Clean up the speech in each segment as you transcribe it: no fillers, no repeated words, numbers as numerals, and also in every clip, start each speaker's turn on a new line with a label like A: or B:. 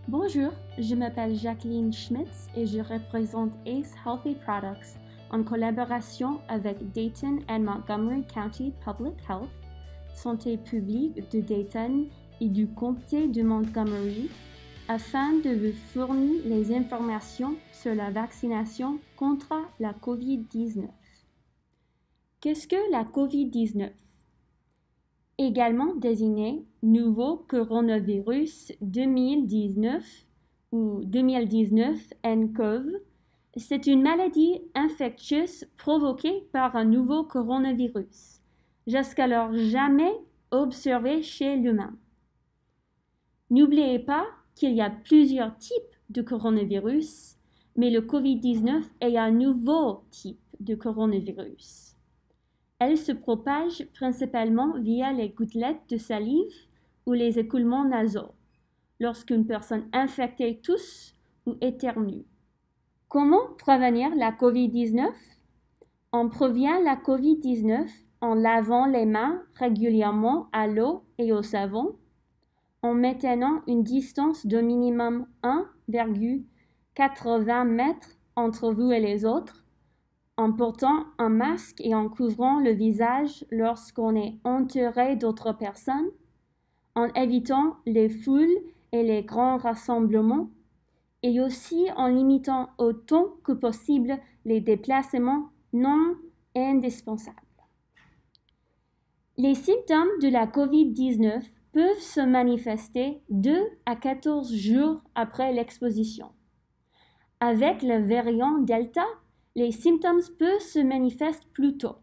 A: Bonjour, je m'appelle Jacqueline Schmitz et je représente Ace Healthy Products en collaboration avec Dayton and Montgomery County Public Health, Santé publique de Dayton et du comté de Montgomery, afin de vous fournir les informations sur la vaccination contre la COVID-19. Qu'est-ce que la COVID-19? Également désigné nouveau coronavirus 2019 ou 2019 nCoV, c'est une maladie infectieuse provoquée par un nouveau coronavirus, jusqu'alors jamais observé chez l'humain. N'oubliez pas qu'il y a plusieurs types de coronavirus, mais le COVID-19 est un nouveau type de coronavirus. Elle se propage principalement via les gouttelettes de salive ou les écoulements nasaux, lorsqu'une personne infectée tousse ou éternue. Comment prévenir la COVID-19? On prévient la COVID-19 en lavant les mains régulièrement à l'eau et au savon, en maintenant une distance de minimum 1,80 m entre vous et les autres, en portant un masque et en couvrant le visage lorsqu'on est entouré d'autres personnes, en évitant les foules et les grands rassemblements, et aussi en limitant autant que possible les déplacements non indispensables. Les symptômes de la COVID-19 peuvent se manifester 2 à 14 jours après l'exposition. Avec le variant Delta, les symptômes peuvent se manifester plus tôt,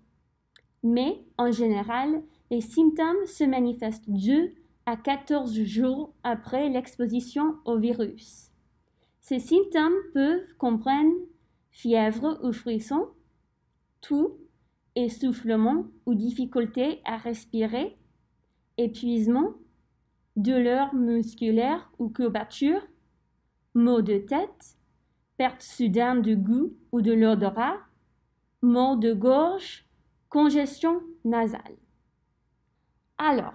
A: mais en général, les symptômes se manifestent 2 à 14 jours après l'exposition au virus. Ces symptômes peuvent comprendre fièvre ou frisson, toux, essoufflement ou difficulté à respirer, épuisement, douleur musculaire ou courbature, maux de tête, perte soudaine du goût ou de l'odorat, maux de gorge, congestion nasale. Alors,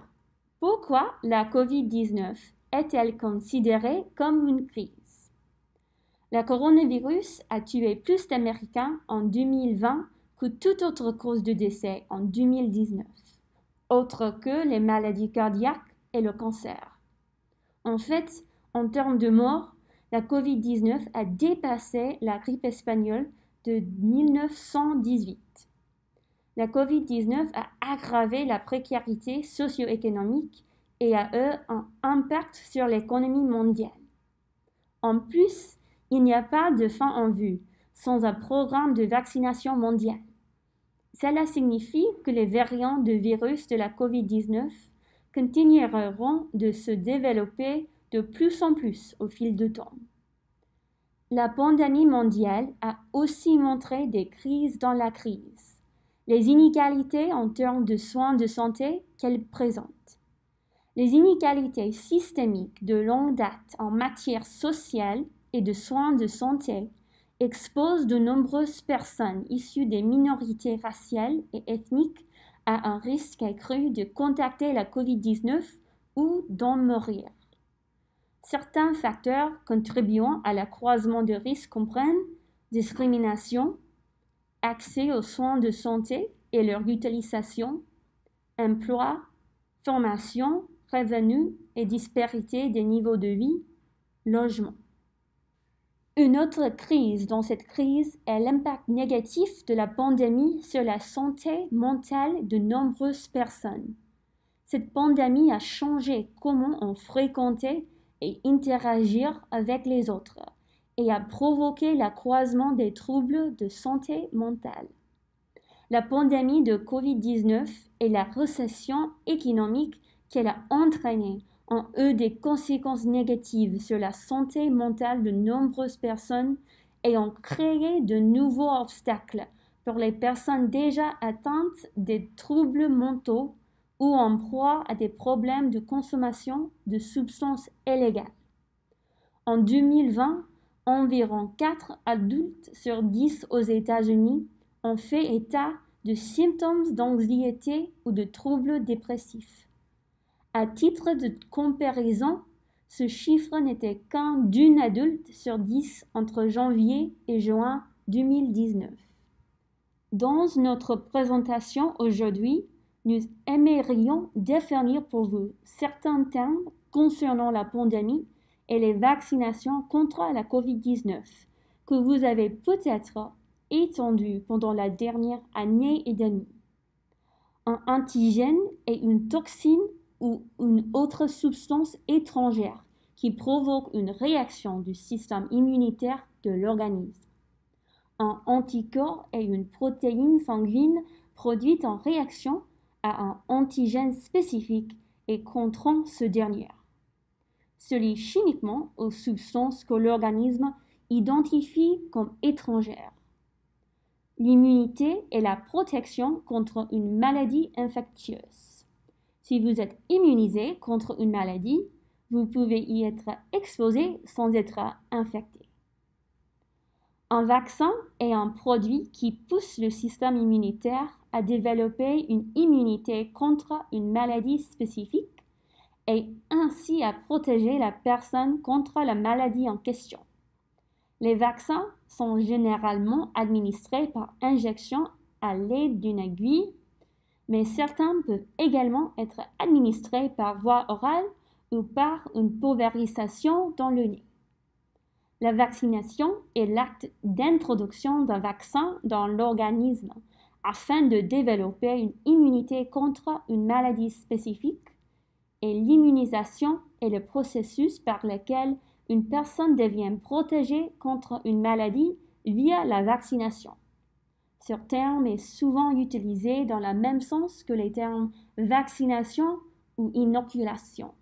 A: pourquoi la COVID-19 est-elle considérée comme une crise? Le coronavirus a tué plus d'Américains en 2020 que toute autre cause de décès en 2019, autre que les maladies cardiaques et le cancer. En fait, en termes de morts, la COVID-19 a dépassé la grippe espagnole de 1918. La COVID-19 a aggravé la précarité socio-économique et a eu un impact sur l'économie mondiale. En plus, il n'y a pas de fin en vue sans un programme de vaccination mondial. Cela signifie que les variants de virus de la COVID-19 continueront de se développer de plus en plus au fil du temps. La pandémie mondiale a aussi montré des crises dans la crise, les inégalités en termes de soins de santé qu'elle présente. Les inégalités systémiques de longue date en matière sociale et de soins de santé exposent de nombreuses personnes issues des minorités raciales et ethniques à un risque accru de contacter la COVID-19 ou d'en mourir. Certains facteurs contribuant à l'accroissement de risques comprennent discrimination, accès aux soins de santé et leur utilisation, emploi, formation, revenus et disparité des niveaux de vie, logement. Une autre crise dans cette crise est l'impact négatif de la pandémie sur la santé mentale de nombreuses personnes. Cette pandémie a changé comment on fréquentait et interagir avec les autres et a provoqué l'accroissement des troubles de santé mentale. La pandémie de COVID-19 et la récession économique qu'elle a entraînée ont eu des conséquences négatives sur la santé mentale de nombreuses personnes et ont créé de nouveaux obstacles pour les personnes déjà atteintes des troubles mentaux ou en proie à des problèmes de consommation de substances illégales. En 2020, environ 4 adultes sur 10 aux États-Unis ont fait état de symptômes d'anxiété ou de troubles dépressifs. À titre de comparaison, Ce chiffre n'était qu'un d'une adulte sur 10 entre janvier et juin 2019. Dans notre présentation aujourd'hui, nous aimerions définir pour vous certains termes concernant la pandémie et les vaccinations contre la COVID-19 que vous avez peut-être entendus pendant la dernière année et demie. Un antigène est une toxine ou une autre substance étrangère qui provoque une réaction du système immunitaire de l'organisme. Un anticorps est une protéine sanguine produite en réaction à un antigène spécifique et contrant ce dernier. Se lie chimiquement aux substances que l'organisme identifie comme étrangères. L'immunité est la protection contre une maladie infectieuse. Si vous êtes immunisé contre une maladie, vous pouvez y être exposé sans être infecté. Un vaccin est un produit qui pousse le système immunitaire à développer une immunité contre une maladie spécifique et ainsi à protéger la personne contre la maladie en question. Les vaccins sont généralement administrés par injection à l'aide d'une aiguille, mais certains peuvent également être administrés par voie orale ou par une pulvérisation dans le nez. La vaccination est l'acte d'introduction d'un vaccin dans l'organisme afin de développer une immunité contre une maladie spécifique et l'immunisation est le processus par lequel une personne devient protégée contre une maladie via la vaccination. Ce terme est souvent utilisé dans le même sens que les termes vaccination ou inoculation.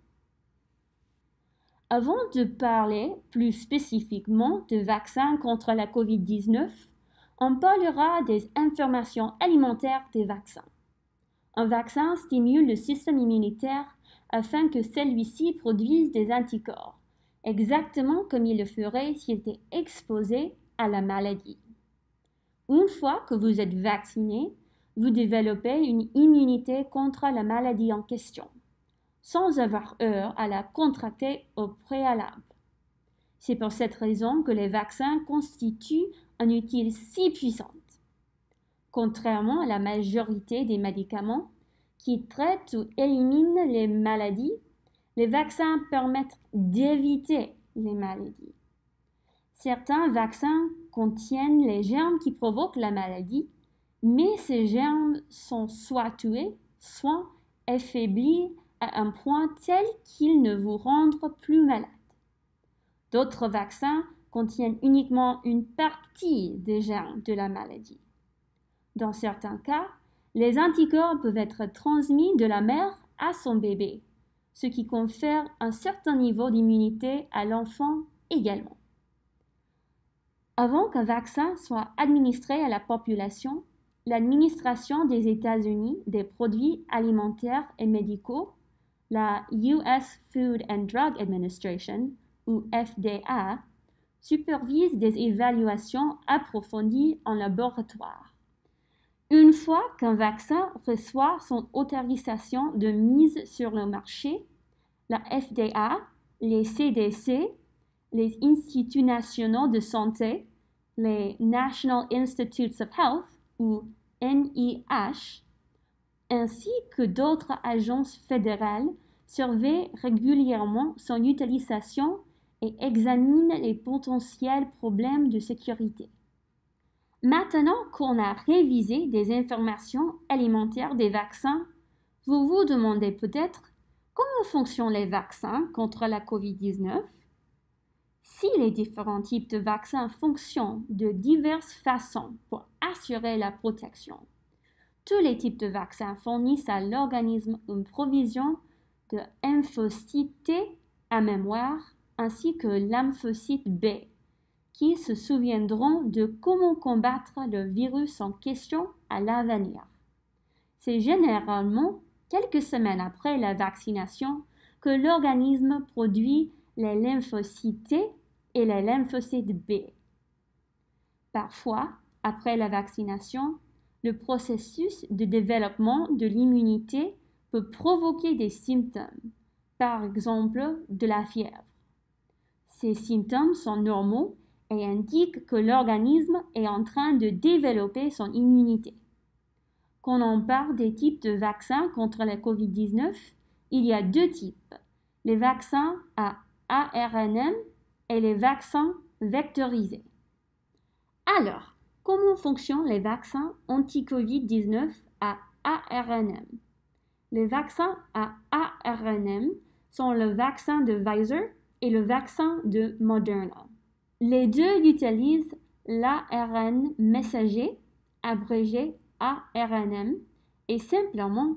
A: Avant de parler plus spécifiquement de vaccins contre la COVID-19, on parlera des informations alimentaires des vaccins. Un vaccin stimule le système immunitaire afin que celui-ci produise des anticorps, exactement comme il le ferait s'il était exposé à la maladie. Une fois que vous êtes vacciné, vous développez une immunité contre la maladie en question, sans avoir eu à la contracter au préalable. C'est pour cette raison que les vaccins constituent un outil si puissant. Contrairement à la majorité des médicaments qui traitent ou éliminent les maladies, les vaccins permettent d'éviter les maladies. Certains vaccins contiennent les germes qui provoquent la maladie, mais ces germes sont soit tués, soit affaiblis à un point tel qu'ils ne vous rendent plus malade. D'autres vaccins contiennent uniquement une partie des germes de la maladie. Dans certains cas, les anticorps peuvent être transmis de la mère à son bébé, ce qui confère un certain niveau d'immunité à l'enfant également. Avant qu'un vaccin soit administré à la population, l'administration des États-Unis des produits alimentaires et médicaux, la US Food and Drug Administration, ou FDA, supervise des évaluations approfondies en laboratoire. Une fois qu'un vaccin reçoit son autorisation de mise sur le marché, la FDA, les CDC, les Instituts nationaux de santé, les National Institutes of Health, ou NIH, ainsi que d'autres agences fédérales surveillent régulièrement son utilisation et examinent les potentiels problèmes de sécurité. Maintenant qu'on a révisé des informations alimentaires des vaccins, vous vous demandez peut-être comment fonctionnent les vaccins contre la COVID-19? Si les différents types de vaccins fonctionnent de diverses façons pour assurer la protection, tous les types de vaccins fournissent à l'organisme une provision de lymphocytes T à mémoire ainsi que lymphocytes B, qui se souviendront de comment combattre le virus en question à l'avenir. C'est généralement quelques semaines après la vaccination que l'organisme produit les lymphocytes T et les lymphocytes B. Parfois, après la vaccination, le processus de développement de l'immunité peut provoquer des symptômes, par exemple de la fièvre. Ces symptômes sont normaux et indiquent que l'organisme est en train de développer son immunité. Quand on parle des types de vaccins contre la COVID-19, il y a deux types, les vaccins à ARNM et les vaccins vectorisés. Alors, comment fonctionnent les vaccins anti-COVID-19 à ARNM? Les vaccins à ARNM sont le vaccin de Pfizer et le vaccin de Moderna. Les deux utilisent l'ARN messager, abrégé ARNM, et simplement,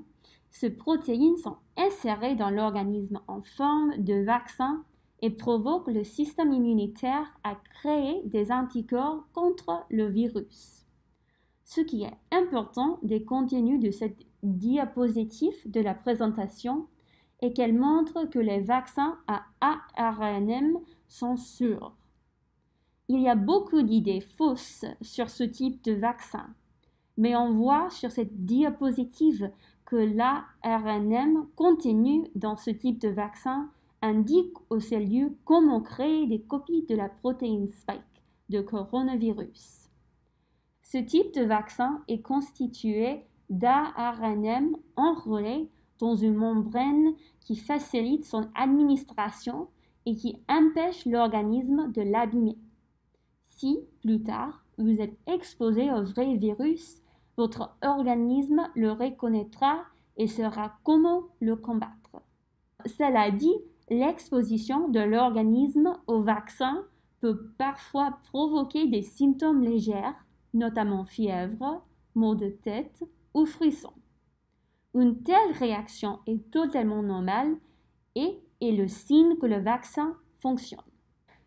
A: ces protéines sont insérées dans l'organisme en forme de vaccin et provoquent le système immunitaire à créer des anticorps contre le virus. Ce qui est important des contenus de cette diapositive de la présentation est qu'elle montre que les vaccins à ARNM sont sûrs. Il y a beaucoup d'idées fausses sur ce type de vaccin, mais on voit sur cette diapositive que l'ARNM contenu dans ce type de vaccin indique aux cellules comment créer des copies de la protéine spike de coronavirus. Ce type de vaccin est constitué d'ARNM enrôlé dans une membrane qui facilite son administration et qui empêche l'organisme de l'abîmer. Si, plus tard, vous êtes exposé au vrai virus, votre organisme le reconnaîtra et saura comment le combattre. Cela dit, l'exposition de l'organisme au vaccin peut parfois provoquer des symptômes légers, notamment fièvre, maux de tête ou frissons. Une telle réaction est totalement normale et est le signe que le vaccin fonctionne.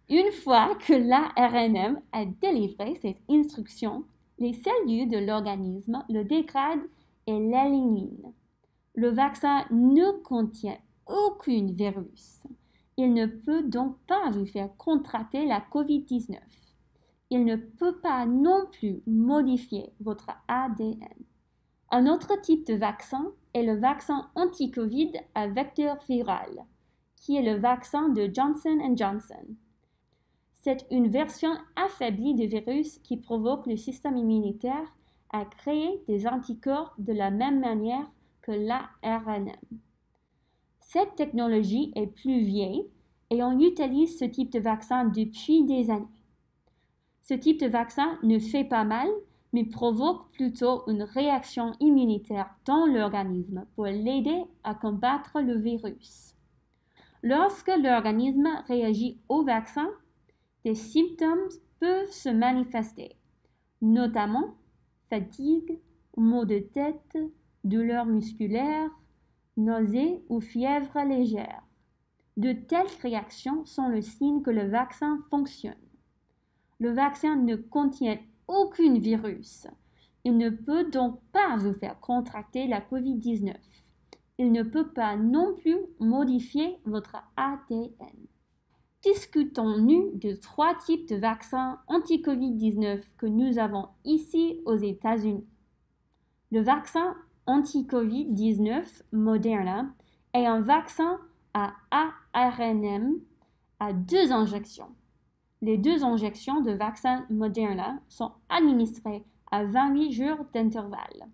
A: Une fois que l'ARNM a délivré cette instruction, les cellules de l'organisme le dégradent et l'éliminent. Le vaccin ne contient aucun virus. Il ne peut donc pas vous faire contracter la COVID-19. Il ne peut pas non plus modifier votre ADN. Un autre type de vaccin est le vaccin anti-COVID à vecteur viral, qui est le vaccin de Johnson & Johnson. C'est une version affaiblie du virus qui provoque le système immunitaire à créer des anticorps de la même manière que l'ARNM. Cette technologie est plus vieille et on utilise ce type de vaccin depuis des années. Ce type de vaccin ne fait pas mal, mais provoque plutôt une réaction immunitaire dans l'organisme pour l'aider à combattre le virus. Lorsque l'organisme réagit au vaccin, des symptômes peuvent se manifester, notamment fatigue, maux de tête, douleurs musculaires, nausées ou fièvre légère. De telles réactions sont le signe que le vaccin fonctionne. Le vaccin ne contient aucun virus. Il ne peut donc pas vous faire contracter la COVID-19. Il ne peut pas non plus modifier votre ADN. Discutons-nous de trois types de vaccins anti-COVID-19 que nous avons ici aux États-Unis. Le vaccin anti-COVID-19 Moderna est un vaccin à ARNM à 2 injections. Les 2 injections de vaccin Moderna sont administrées à 28 jours d'intervalle.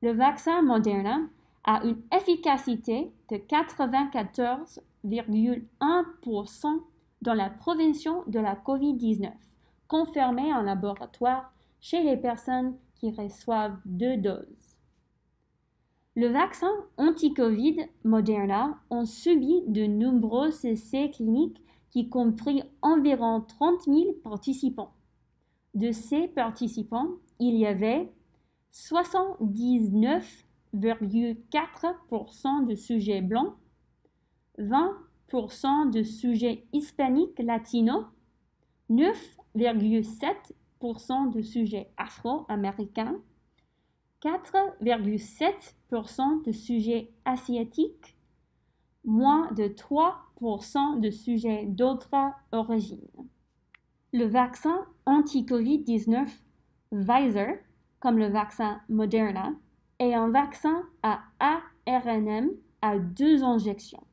A: Le vaccin Moderna a une efficacité de 94,1% dans la prévention de la COVID-19, confirmée en laboratoire chez les personnes qui reçoivent 2 doses. Le vaccin anti-COVID Moderna a subi de nombreux essais cliniques qui compris environ 30 000 participants. De ces participants, il y avait 79,4% de sujets blancs, 20% de sujets hispaniques latinos, 9,7% de sujets afro-américains, 4,7% de sujets asiatiques, moins de 3% de sujets d'autres origines. Le vaccin anti-COVID-19 Pfizer, comme le vaccin Moderna, est un vaccin à ARNM à 2 injections.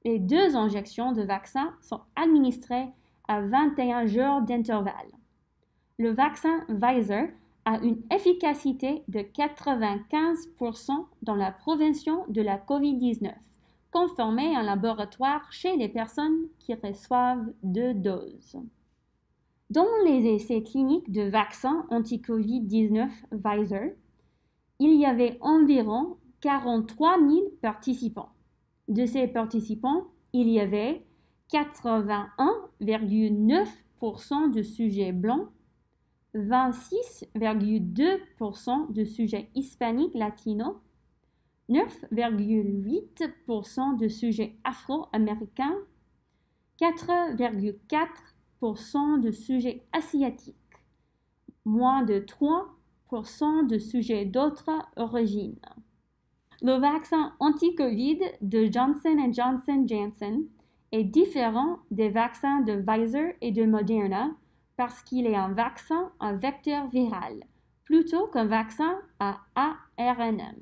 A: Les 2 injections de vaccin sont administrées à 21 jours d'intervalle. Le vaccin Pfizer a une efficacité de 95% dans la prévention de la COVID-19, confirmée en laboratoire chez les personnes qui reçoivent 2 doses. Dans les essais cliniques de vaccins anti-COVID-19 Pfizer, il y avait environ 43 000 participants. De ces participants, il y avait 81,9% de sujets blancs, 26,2% de sujets hispaniques latinos, 9,8% de sujets afro-américains, 4,4% de sujets asiatiques, moins de 3% de sujets d'autres origines. Le vaccin anti-COVID de Johnson & Johnson est différent des vaccins de Pfizer et de Moderna parce qu'il est un vaccin à vecteur viral plutôt qu'un vaccin à ARN.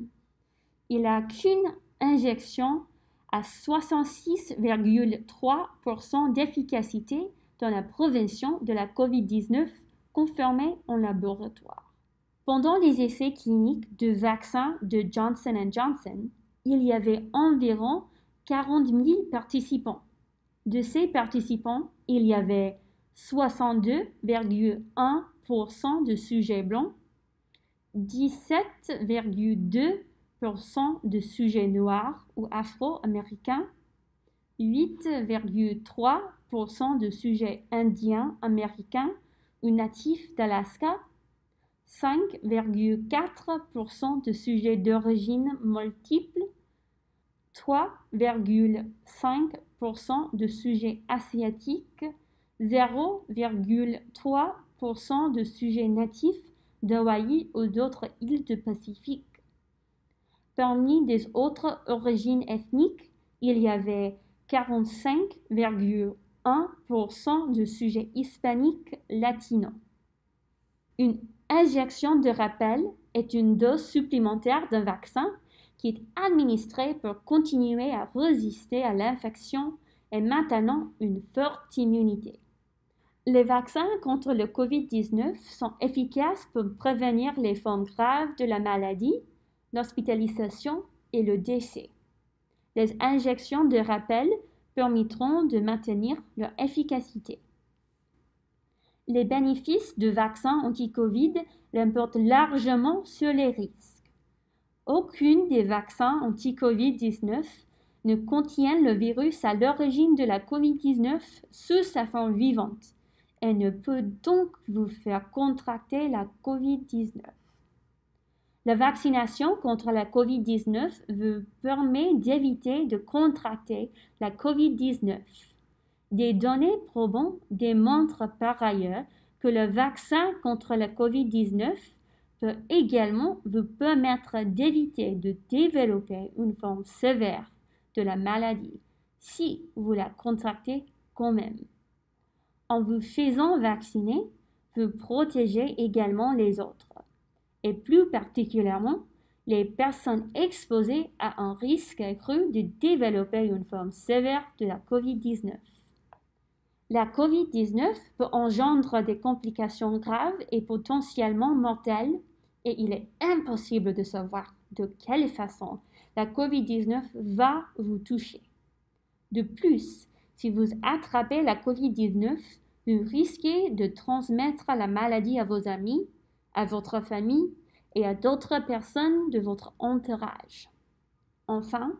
A: Il n'a qu'une injection à 66,3% d'efficacité dans la prévention de la COVID-19 confirmée en laboratoire. Pendant les essais cliniques de vaccins de Johnson & Johnson, il y avait environ 40 000 participants. De ces participants, il y avait 62,1% de sujets blancs, 17,2% de sujets noirs ou afro-américains, 8,3% de sujets indiens américains ou natifs d'Alaska, 5,4% de sujets d'origine multiple, 3,5% de sujets asiatiques, 0,3% de sujets natifs d'Hawaï ou d'autres îles du Pacifique. Parmi les autres origines ethniques, il y avait 45,1% de sujets hispaniques latinos. Une injection de rappel est une dose supplémentaire d'un vaccin qui est administrée pour continuer à résister à l'infection et maintenant une forte immunité. Les vaccins contre le COVID-19 sont efficaces pour prévenir les formes graves de la maladie, l'hospitalisation et le décès. Les injections de rappel permettront de maintenir leur efficacité. Les bénéfices de vaccins anti-COVID l'emportent largement sur les risques. Aucun des vaccins anti-COVID-19 ne contient le virus à l'origine de la COVID-19 sous sa forme vivante et ne peut donc vous faire contracter la COVID-19. La vaccination contre la COVID-19 vous permet d'éviter de contracter la COVID-19. Des données probantes démontrent par ailleurs que le vaccin contre la COVID-19 peut également vous permettre d'éviter de développer une forme sévère de la maladie si vous la contractez quand même. En vous faisant vacciner, vous protégez également les autres, et plus particulièrement les personnes exposées à un risque accru de développer une forme sévère de la COVID-19. La COVID-19 peut engendrer des complications graves et potentiellement mortelles, et il est impossible de savoir de quelle façon la COVID-19 va vous toucher. De plus, si vous attrapez la COVID-19, vous risquez de transmettre la maladie à vos amis, à votre famille et à d'autres personnes de votre entourage. Enfin,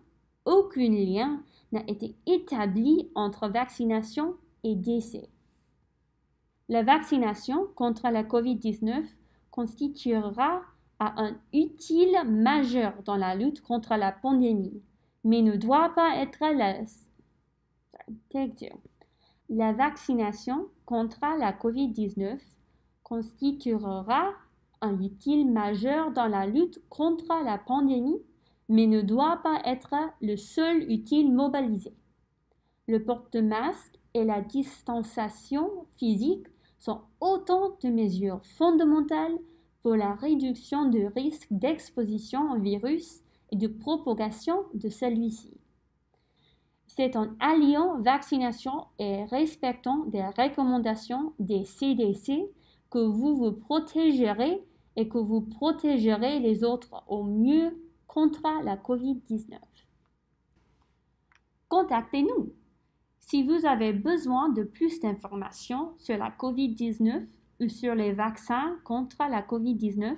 A: aucun lien n'a été établi entre vaccination et décès. La vaccination contre la COVID-19 constituera un utile majeur dans la lutte contre la pandémie, mais ne doit pas être la vaccination contre la COVID-19 constituera un utile majeur dans la lutte contre la pandémie, mais ne doit pas être le seul utile mobilisé. Le port de masque et la distanciation physique sont autant de mesures fondamentales pour la réduction du risque d'exposition au virus et de propagation de celui-ci. C'est en alliant vaccination et respectant des recommandations des CDC que vous vous protégerez et que vous protégerez les autres au mieux contre la COVID-19. Contactez-nous. Si vous avez besoin de plus d'informations sur la COVID-19 ou sur les vaccins contre la COVID-19,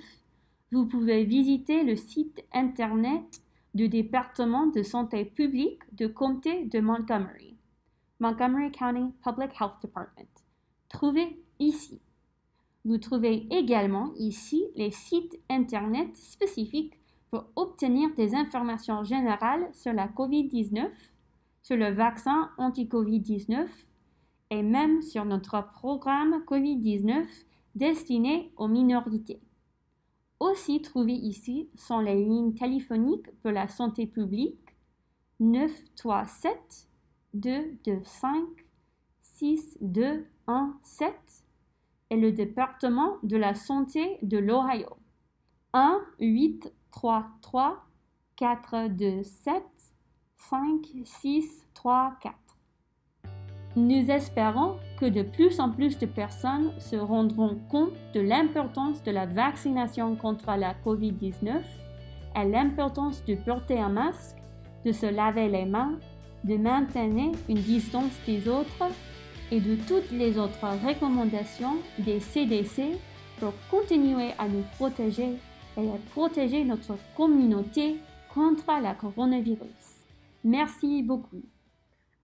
A: vous pouvez visiter le site Internet du département de santé publique du comté de Montgomery, Montgomery County Public Health Department. Trouvez ici. Vous trouvez également ici les sites Internet spécifiques pour obtenir des informations générales sur la COVID-19, sur le vaccin anti-COVID-19 et même sur notre programme COVID-19 destiné aux minorités. Aussi trouvées ici sont les lignes téléphoniques pour la santé publique 937-225-6217 et le département de la santé de l'Ohio 1-833-427-5634. Nous espérons que de plus en plus de personnes se rendront compte de l'importance de la vaccination contre la COVID-19 et l'importance de porter un masque, de se laver les mains, de maintenir une distance des autres et de toutes les autres recommandations des CDC pour continuer à nous protéger et à protéger notre communauté contre le coronavirus. Merci beaucoup.